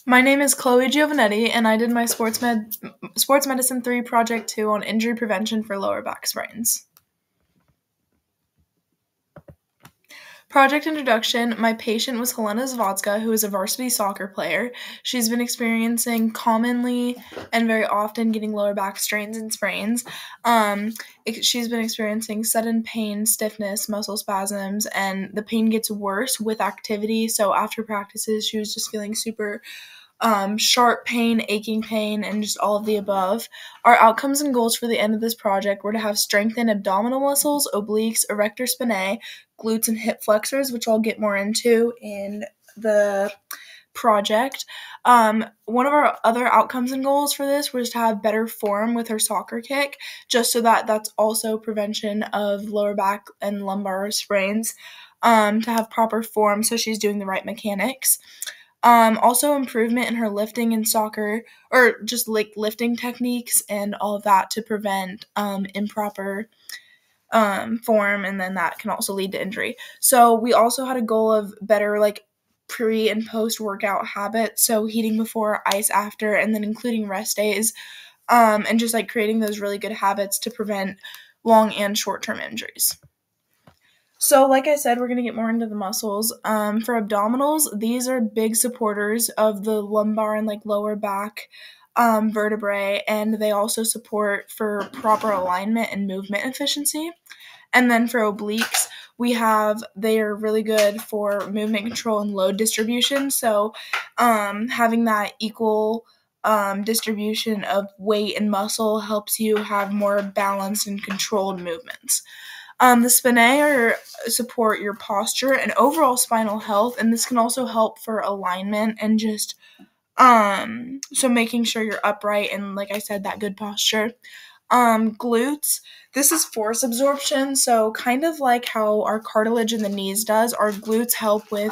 My name is Chloe Giovanetti, and I did my Sports Medicine 3 Project 2 on injury prevention for lower back sprains. Project introduction, my patient was Helena Zvodska, who is a varsity soccer player. She's been experiencing commonly and very often getting lower back strains and sprains. She's been experiencing sudden pain, stiffness, muscle spasms, and the pain gets worse with activity. So after practices, she was just feeling super sharp pain, aching pain, and just all of the above. Our outcomes and goals for the end of this project were to have strengthened abdominal muscles, obliques, erector spinae, glutes, and hip flexors, which I'll get more into in the project. One of our other outcomes and goals for this was to have better form with her soccer kick, just so that's also prevention of lower back and lumbar sprains, to have proper form so she's doing the right mechanics. Also improvement in her lifting in soccer, or just like lifting techniques and all of that to prevent improper form, and then that can also lead to injury. So we also had a goal of better like pre and post workout habits, so heating before, ice after, and then including rest days, and just like creating those really good habits to prevent long and short-term injuries. So like I said, we're going to get more into the muscles. For abdominals, these are big supporters of the lumbar and like lower back vertebrae, and they also support for proper alignment and movement efficiency. And then for obliques, they are really good for movement control and load distribution. So having that equal distribution of weight and muscle helps you have more balanced and controlled movements. The spinae support your posture and overall spinal health, and this can also help for alignment and just so making sure you're upright and, like I said, that good posture. Glutes, this is force absorption, so kind of like how our cartilage in the knees does, our glutes help with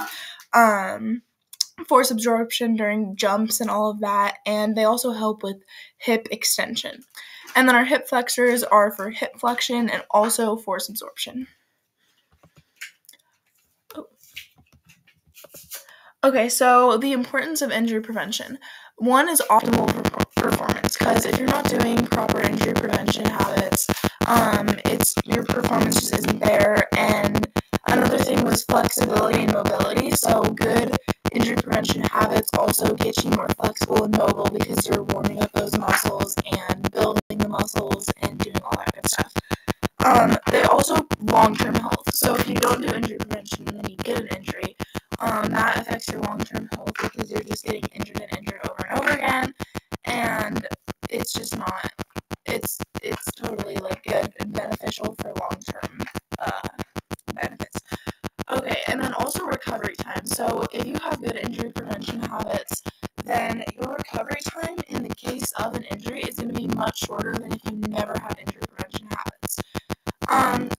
force absorption during jumps and all of that, and they also help with hip extension. And then our hip flexors are for hip flexion and also force absorption. Okay, so the importance of injury prevention. One is optimal performance, because if you're not doing proper injury prevention habits, your performance just isn't there. And another thing was flexibility and mobility. So good injury prevention habits also get you more flexible and mobile because you're warming up those muscles and building the muscles and doing all that good stuff. They also long-term health. So if you don't do injury prevention and then you get an injury, that affects your long-term health because you're just getting injured and injured over and over again, and it's just not. It's totally like good and beneficial for long-term benefits. Okay, and then also recovery time. So if you have good injury prevention habits, then your recovery time in the case of an injury is going to be much shorter than if you never had injury prevention habits.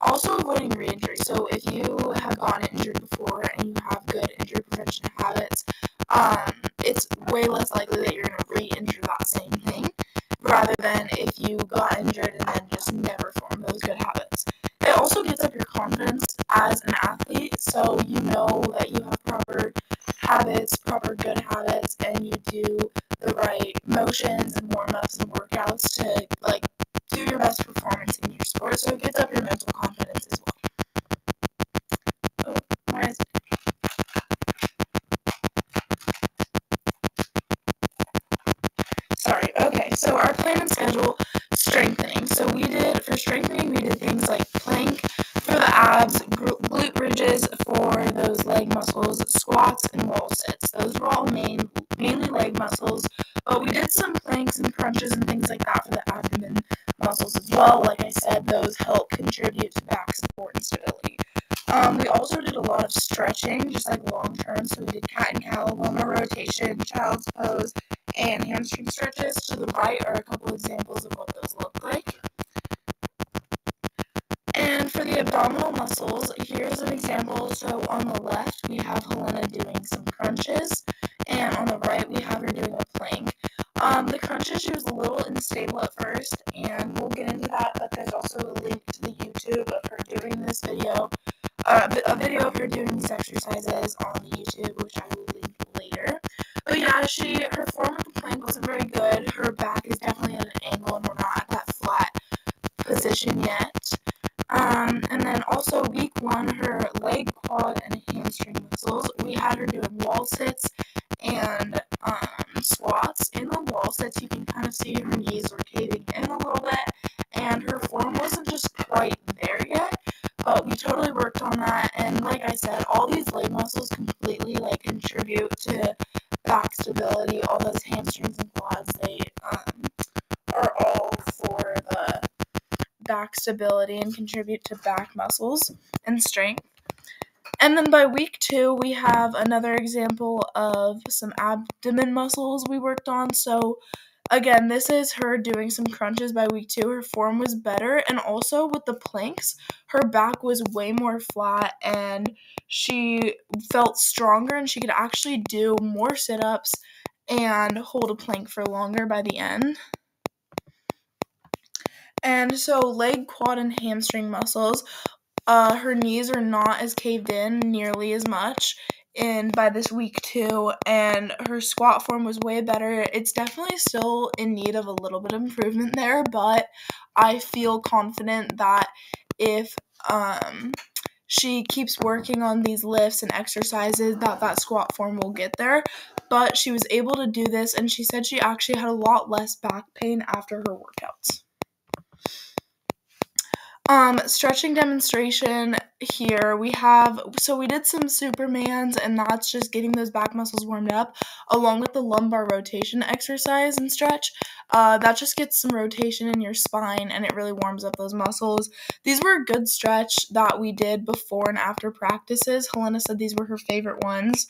Also avoiding re-injury. So if you have gotten injured before and you have good injury prevention habits, it's way less likely that you're going to re-injure that same thing, rather than if you got injured and then just never formed those good habits. It also gets up your confidence as an athlete, so you know that you have proper habits, proper good habits, and you do the right motions and warm-ups and workouts to like do your best performance in your sport. So it gets up your mental confidence as well. Okay, so our plan and schedule, strengthening. So for strengthening, we did things like plank for the abs, glute bridges for those leg muscles, squats, and wall sits. Those were all mainly leg muscles, but we did some planks and crunches and things like that for the abdomen muscles as well. Like I said, those help contribute to back support and stability. We also did a lot of stretching, just like long term. So we did cat and cow, lumbar rotation, child's pose, and hamstring stretches. To the right are a couple examples of what those look like. And for the abdominal muscles, here's an example. So on the left, we have Helena doing some crunches, and on the right, we have her doing a plank. The crunches, she was a little unstable at first, and we'll get into that, but there's also a link to the YouTube of her doing this video, a video of her doing these exercises on the YouTube, which I will link later. But yeah, her form of the plank wasn't very good. Her back is definitely at an angle, and we're not at that flat position yet. And then also week 1, her leg, quad, and hamstring muscles, we had her doing wall sits and squats. In the wall sits, you can kind of see her knees were caving in a little bit, and her form wasn't just quite there yet, but we totally worked on that. And like I said, all these leg muscles completely contribute to back stability. All those hamstrings and quads, they are all for the back stability and contribute to back muscles and strength. And then by week 2, we have another example of some abdomen muscles we worked on. So again, this is her doing some crunches by week 2. Her form was better, and also with the planks, her back was way more flat, and she felt stronger, and she could actually do more sit-ups and hold a plank for longer by the end. And so leg, quad, and hamstring muscles, her knees are not as caved in nearly as much by this week 2, and her squat form was way better. It's definitely still in need of a little bit of improvement there, but I feel confident that if she keeps working on these lifts and exercises, that squat form will get there. But she was able to do this, and she said she actually had a lot less back pain after her workouts. Stretching demonstration here, we did some Supermans, and that's just getting those back muscles warmed up, along with the lumbar rotation exercise and stretch. That just gets some rotation in your spine, and it really warms up those muscles. These were a good stretch that we did before and after practices. Helena said these were her favorite ones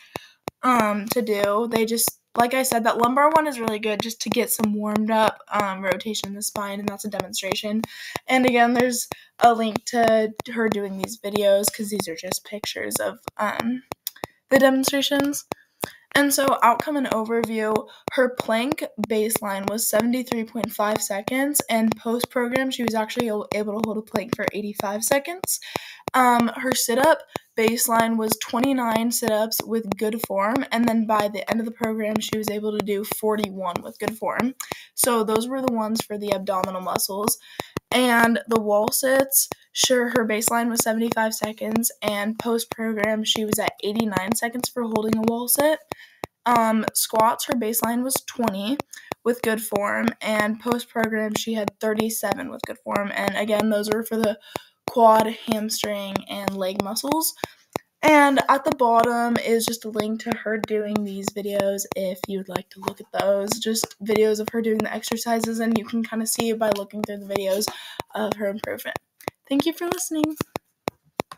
to do. They just, like I said, that lumbar one is really good just to get some warmed up rotation in the spine, and that's a demonstration. And again, there's a link to her doing these videos because these are just pictures of the demonstrations. And so outcome and overview, her plank baseline was 73.5 seconds, and post-program she was actually able to hold a plank for 85 seconds. Her sit-up baseline was 29 sit-ups with good form, and then by the end of the program she was able to do 41 with good form. So those were the ones for the abdominal muscles. And the wall sits, sure, her baseline was 75 seconds, and post-program she was at 89 seconds for holding a wall sit. Squats, her baseline was 20 with good form, and post-program she had 37 with good form. And again, those were for the quad, hamstring, and leg muscles. And at the bottom is just a link to her doing these videos if you'd like to look at those. Just videos of her doing the exercises, and you can kind of see by looking through the videos of her improvement. Thank you for listening.